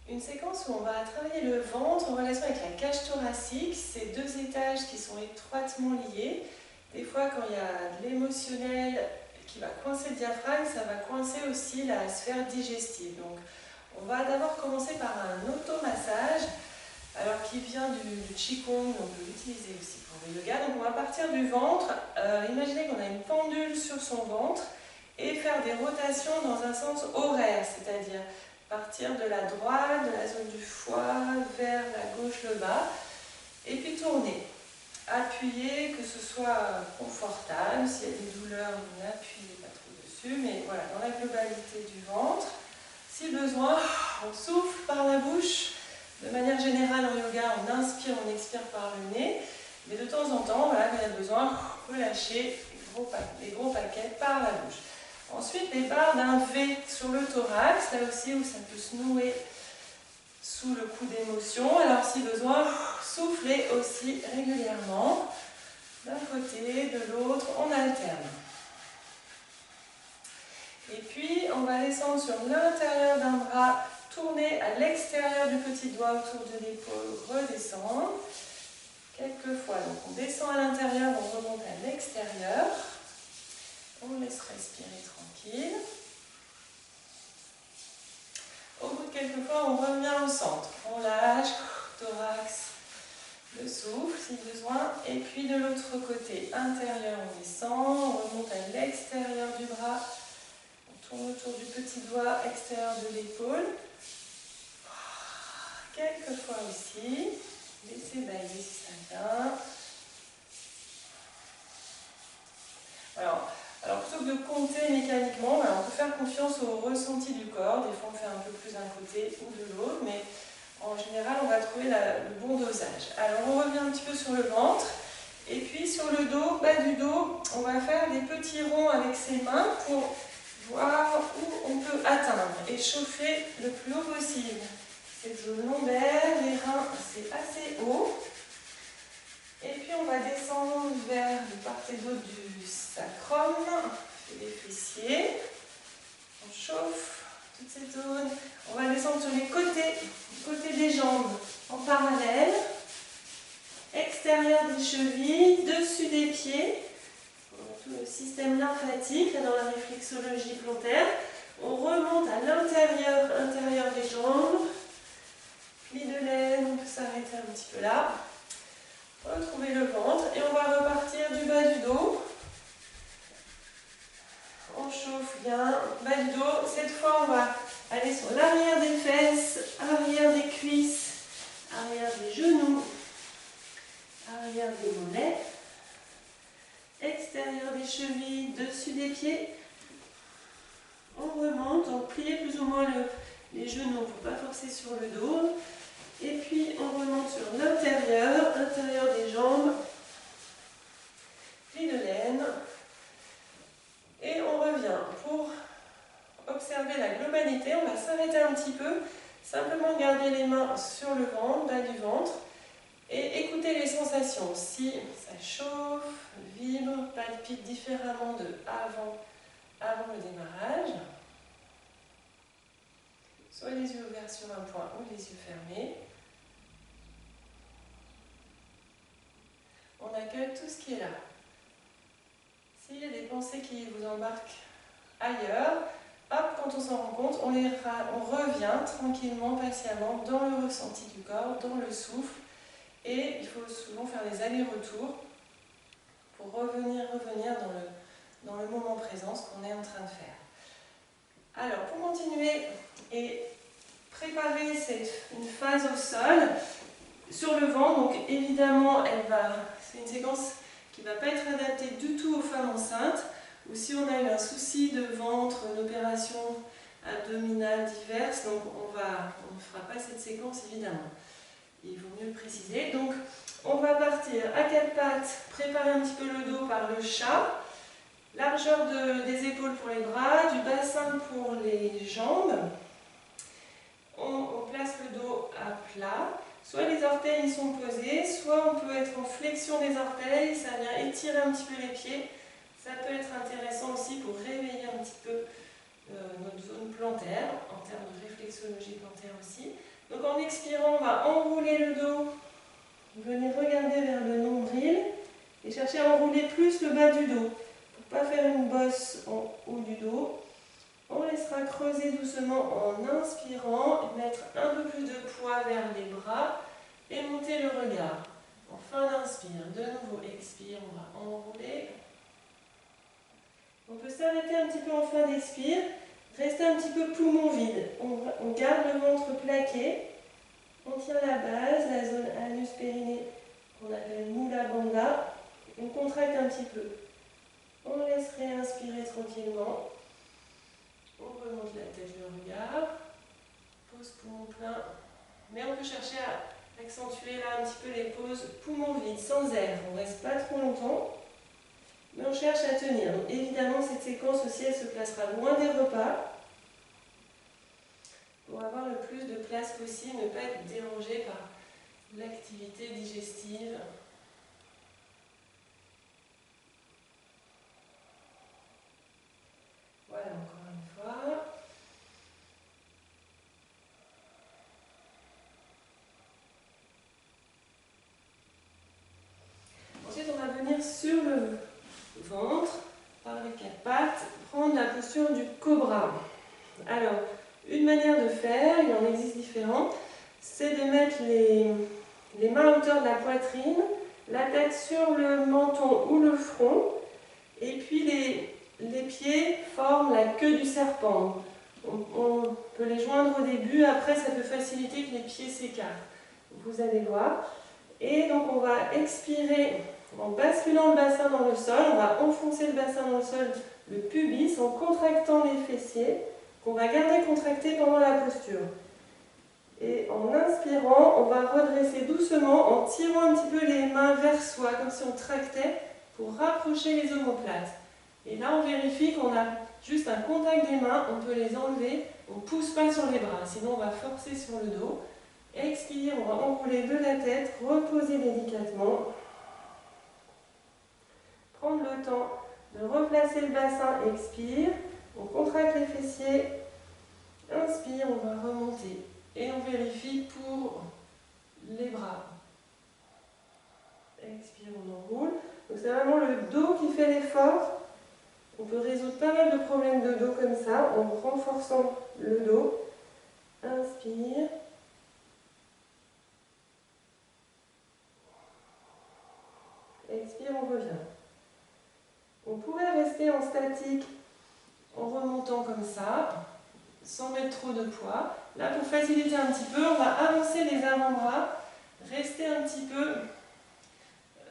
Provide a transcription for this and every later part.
Une séquence où on va travailler le ventre en relation avec la cage thoracique. C'est deux étages qui sont étroitement liés. Des fois, quand il y a de l'émotionnel qui va coincer le diaphragme, ça va coincer aussi la sphère digestive. Donc, on va d'abord commencer par un automassage, alors qui vient du Qigong, on peut l'utiliser aussi pour le yoga. Donc, on va partir du ventre. Imaginez qu'on a une pendule sur son ventre et faire des rotations dans un sens horaire, c'est-à-dire partir de la droite, de la zone du foie, vers la gauche, le bas, et puis tourner. Appuyer, que ce soit confortable, s'il y a des douleurs, n'appuyez pas trop dessus, mais voilà, dans la globalité du ventre. Si besoin, on souffle par la bouche. De manière générale en yoga, on inspire, on expire par le nez, mais de temps en temps, voilà, quand il y a besoin, relâcher les gros paquets par la bouche. Ensuite, départ d'un V sur le thorax, là aussi où ça peut se nouer sous le coup d'émotion. Alors si besoin, soufflez aussi régulièrement, d'un côté, de l'autre, on alterne. Et puis, on va descendre sur l'intérieur d'un bras, tourner à l'extérieur du petit doigt autour de l'épaule, redescendre. Quelques fois, donc on descend à l'intérieur, on remonte à l'extérieur. On laisse respirer tranquille. Au bout de quelques fois, on revient au centre. On lâche, thorax, le souffle si besoin. Et puis de l'autre côté, intérieur, on descend, on remonte à l'extérieur du bras. On tourne autour du petit doigt extérieur de l'épaule. Quelques fois aussi. Laissez bailler si ça vient. Alors plutôt que de compter mécaniquement, on peut faire confiance au ressenti du corps. Des fois on fait un peu plus d'un côté ou de l'autre, mais en général on va trouver le bon dosage. Alors on revient un petit peu sur le ventre, et puis sur le dos, bas du dos, on va faire des petits ronds avec ses mains pour voir où on peut atteindre et chauffer le plus haut possible. Cette zone lombaire, les reins, c'est assez haut. Et puis on va descendre vers de part et d'autre du sacrum, les fessiers. On chauffe toute cette zone. On va descendre sur les côtés des jambes en parallèle. Extérieur des chevilles, dessus des pieds. Tout le système lymphatique là, dans la réflexologie plantaire. On remonte à intérieur des jambes. Pli de laine, on peut s'arrêter un petit peu là. Retrouver le ventre et on va repartir du bas du dos. On chauffe bien, bas du dos. Cette fois, on va aller sur l'arrière des fesses, arrière des cuisses, arrière des genoux, arrière des mollets, extérieur des chevilles, dessus des pieds. On remonte, on plie plus ou moins les genoux pour ne pas forcer sur le dos. Et puis on remonte sur l'intérieur des jambes, pli de laine. Et on revient pour observer la globalité. On va s'arrêter un petit peu, simplement garder les mains sur le ventre, bas du ventre, et écouter les sensations. Si ça chauffe, vibre, palpite différemment de avant le démarrage. Soit les yeux ouverts sur un point ou les yeux fermés. On accueille tout ce qui est là. S'il y a des pensées qui vous embarquent ailleurs, hop, quand on s'en rend compte, on revient tranquillement, patiemment dans le ressenti du corps, dans le souffle. Et il faut souvent faire des allers-retours pour revenir dans le moment présent, ce qu'on est en train de faire. Alors, pour continuer et préparer une phase au sol, sur le ventre, donc évidemment, c'est une séquence qui ne va pas être adaptée du tout aux femmes enceintes, ou si on a eu un souci de ventre, une opération abdominale diverse, donc on ne fera pas cette séquence évidemment. Il vaut mieux le préciser. Donc on va partir à quatre pattes, préparer un petit peu le dos par le chat, largeur des épaules pour les bras, du bassin pour les jambes. On place le dos à plat. Soit les orteils sont posés, soit on peut être en flexion des orteils, ça vient étirer un petit peu les pieds. Ça peut être intéressant aussi pour réveiller un petit peu notre zone plantaire, en termes de réflexologie plantaire aussi. Donc en expirant, on va enrouler le dos, venir regarder vers le nombril et chercher à enrouler plus le bas du dos. Pour ne pas faire une bosse en haut du dos, on laissera creuser doucement en inspirant, mettre un peu plus de poids vers les bras et monter le regard. En fin d'inspire, de nouveau expire, on va enrouler. On peut s'arrêter un petit peu en fin d'expire, rester un petit peu poumon vide. On garde le ventre plaqué, on tient la base, la zone anus-périnée qu'on appelle Mula Bandha. On contracte un petit peu. On laisse réinspirer tranquillement. On remonte la tête, le regard. Pose poumon plein. Mais on peut chercher à accentuer là un petit peu les pauses poumon vide, sans air. On ne reste pas trop longtemps. Mais on cherche à tenir. Donc, évidemment, cette séquence aussi, elle se placera loin des repas pour avoir le plus de place possible, ne pas être dérangé par l'activité digestive. Voilà, encore une fois. Ensuite, on va venir sur le ventre, par les quatre pattes, prendre la posture du cobra. Alors, une manière de faire, il en existe différentes, c'est de mettre les mains à hauteur de la poitrine, la tête sur le menton ou le front, et puis les pieds forment la queue du serpent. On peut les joindre au début, après ça peut faciliter que les pieds s'écartent. Vous allez voir. Et donc on va expirer en basculant le bassin dans le sol, on va enfoncer le bassin dans le sol, le pubis, en contractant les fessiers, qu'on va garder contractés pendant la posture. Et en inspirant, on va redresser doucement en tirant un petit peu les mains vers soi, comme si on tractait, pour rapprocher les omoplates. Et là, on vérifie qu'on a juste un contact des mains, on peut les enlever, on ne pousse pas sur les bras, sinon on va forcer sur le dos. Expire, on va enrouler de la tête, reposer délicatement. Prendre le temps de replacer le bassin, expire, on contracte les fessiers, inspire, on va remonter. Et on vérifie pour les bras. Expire, on enroule. Donc c'est vraiment le dos qui fait l'effort. On peut résoudre pas mal de problèmes de dos comme ça, en renforçant le dos. Inspire. Expire, on revient. On pourrait rester en statique en remontant comme ça, sans mettre trop de poids. Là, pour faciliter un petit peu, on va avancer les avant-bras, rester un petit peu.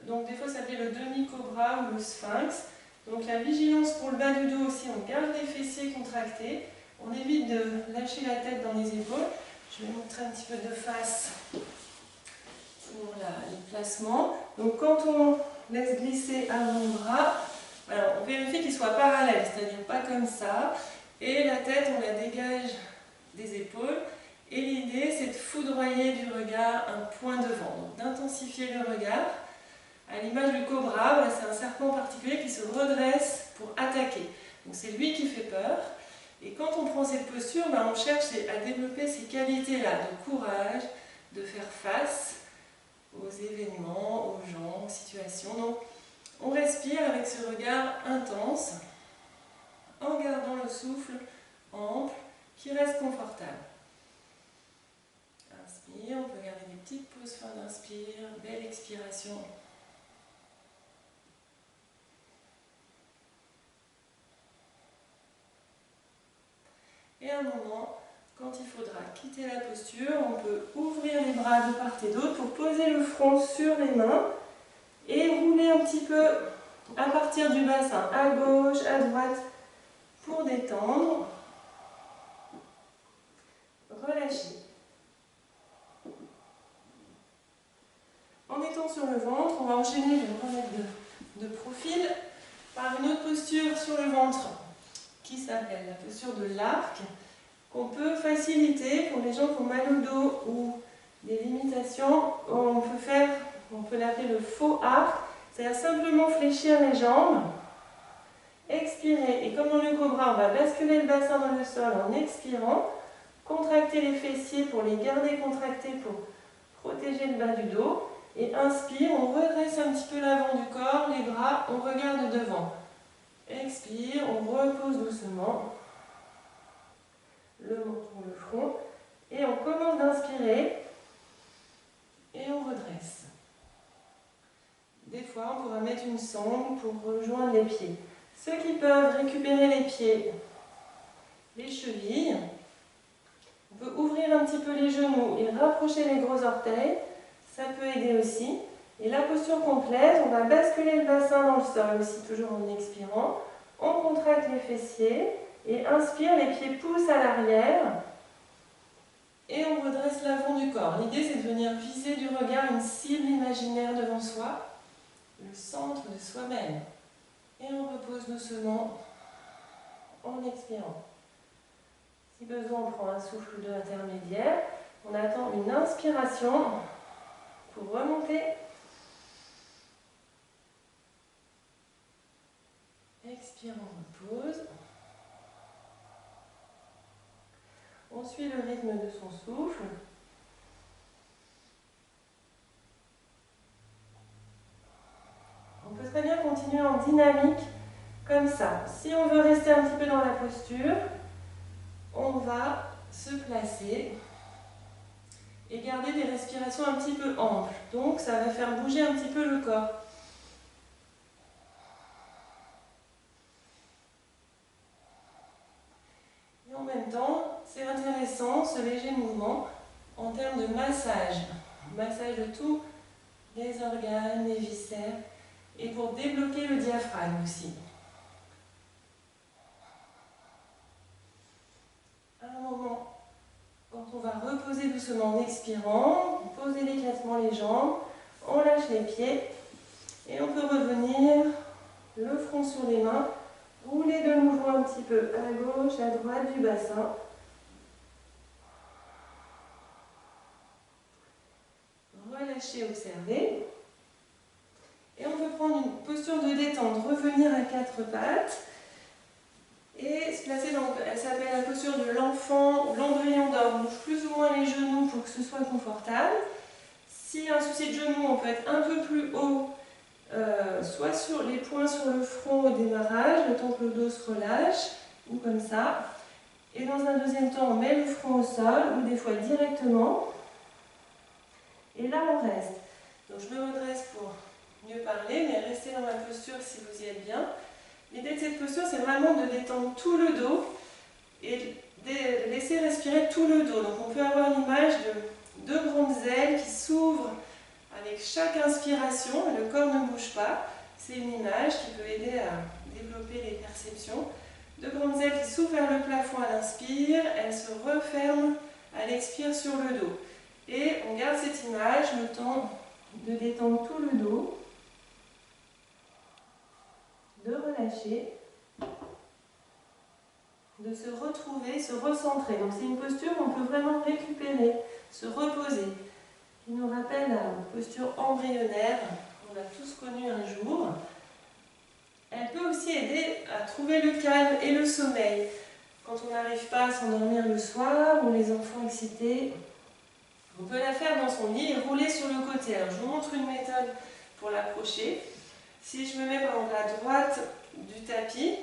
Donc des fois, ça s'appelle le demi-cobra ou le sphinx. Donc la vigilance pour le bas du dos aussi, on garde les fessiers contractés. On évite de lâcher la tête dans les épaules. Je vais montrer un petit peu de face pour les placements. Donc quand on laisse glisser avant-bras, alors on vérifie qu'il soit parallèle, c'est-à-dire pas comme ça. Et la tête, on la dégage des épaules. Et l'idée, c'est de foudroyer du regard un point devant, donc d'intensifier le regard. À l'image du cobra, voilà, c'est un serpent particulier qui se redresse pour attaquer. Donc c'est lui qui fait peur. Et quand on prend cette posture, on cherche à développer ces qualités-là de courage, de faire face aux événements, aux gens, aux situations. Donc on respire avec ce regard intense, en gardant le souffle ample, qui reste confortable. Inspire, on peut garder des petites pauses fin d'inspire, belle expiration. Et à un moment, quand il faudra quitter la posture, on peut ouvrir les bras de part et d'autre pour poser le front sur les mains et rouler un petit peu à partir du bassin, à gauche, à droite, pour détendre. Relâcher. En étant sur le ventre, on va enchaîner, je vais me remettre de profil, par une autre posture sur le ventre qui s'appelle la posture de l'arc, qu'on peut faciliter pour les gens qui ont mal au dos ou des limitations. On peut l'appeler le faux arc, c'est-à-dire simplement fléchir les jambes, expirer, et comme dans le cobra, on va basculer le bassin dans le sol en expirant, Contractez les fessiers pour les garder contractés pour protéger le bas du dos. Et inspire, on redresse un petit peu l'avant du corps, les bras, on regarde devant. Expire, on repose doucement le menton, le front. Et on commence d'inspirer et on redresse. Des fois, on pourra mettre une sangle pour rejoindre les pieds. Ceux qui peuvent récupérer les pieds, les chevilles, on peut ouvrir un petit peu les genoux et rapprocher les gros orteils. Ça peut aider aussi. Et la posture complète, on va basculer le bassin dans le sol aussi, toujours en expirant. On contracte les fessiers et inspire, les pieds poussent à l'arrière. Et on redresse l'avant du corps. L'idée, c'est de venir viser du regard une cible imaginaire devant soi, le centre de soi-même. Et on repose doucement en expirant. Si besoin, on prend un souffle ou deux intermédiaire. On attend une inspiration pour remonter. Expire, on repose. On suit le rythme de son souffle. On peut très bien continuer en dynamique comme ça. Si on veut rester un petit peu dans la posture, on va se placer et garder des respirations un petit peu amples. Donc ça va faire bouger un petit peu le corps. Et en même temps, c'est intéressant ce léger mouvement en termes de massage. Massage de tous les organes, les viscères, et pour débloquer le diaphragme aussi. À un moment, quand on va reposer doucement en expirant, poser délicatement les jambes, on lâche les pieds et on peut revenir le front sur les mains, rouler de nouveau un petit peu à gauche, à droite du bassin. Relâcher, observer. Et on peut prendre une posture de détente, revenir à quatre pattes et se placer dans, elle s'appelle la posture de l'enfant ou l'embryon d'or. On bouge plus ou moins les genoux pour que ce soit confortable. S'il y a un souci de genou, on peut être un peu plus haut, soit sur les poings sur le front au démarrage, le temps que le dos se relâche, ou comme ça. Et dans un deuxième temps, on met le front au sol, ou des fois directement. Et là, on reste. Donc je me redresse pour mieux parler, mais restez dans la posture si vous y êtes bien. L'idée de cette posture, c'est vraiment de détendre tout le dos et de laisser respirer tout le dos. Donc on peut avoir l'image de deux grandes ailes qui s'ouvrent avec chaque inspiration, le corps ne bouge pas. C'est une image qui peut aider à développer les perceptions. Deux grandes ailes qui s'ouvrent vers le plafond à l'inspire, elles se referment à l'expire sur le dos. Et on garde cette image, le temps de détendre tout le dos, de relâcher, de se retrouver, se recentrer. Donc c'est une posture où on peut vraiment récupérer, se reposer, qui nous rappelle la posture embryonnaire qu'on a tous connue un jour. Elle peut aussi aider à trouver le calme et le sommeil. Quand on n'arrive pas à s'endormir le soir ou les enfants excités, on peut la faire dans son lit et rouler sur le côté. Alors je vous montre une méthode pour l'approcher. Si je me mets par exemple à droite du tapis,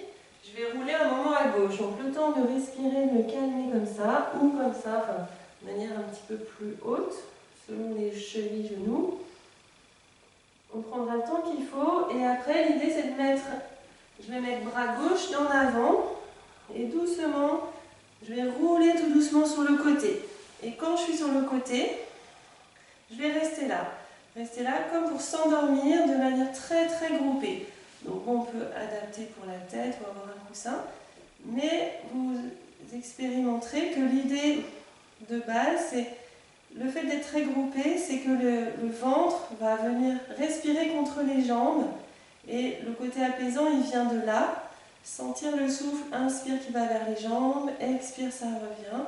je vais rouler un moment à gauche. Donc le temps de respirer, de me calmer comme ça, ou comme ça, enfin, de manière un petit peu plus haute, selon les chevilles, genoux. On prendra le temps qu'il faut. Et après, l'idée c'est de mettre, je vais mettre bras gauche dans l'avant, et doucement, je vais rouler tout doucement sur le côté. Et quand je suis sur le côté, je vais rester là. Rester là comme pour s'endormir de manière très très groupée. Donc on peut adapter pour la tête ou avoir un coussin. Mais vous expérimenterez que l'idée de base, c'est le fait d'être très groupé, c'est que le ventre va venir respirer contre les jambes. Et le côté apaisant, il vient de là. Sentir le souffle, inspire qui va vers les jambes, expire, ça revient.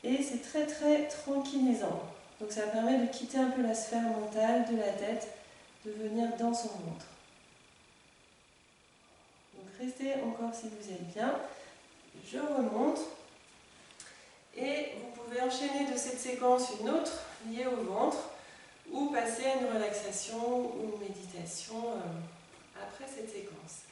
Et c'est très très tranquillisant. Donc ça permet de quitter un peu la sphère mentale de la tête, de venir dans son ventre. Donc restez encore si vous êtes bien. Je remonte. Et vous pouvez enchaîner de cette séquence une autre liée au ventre ou passer à une relaxation ou une méditation après cette séquence.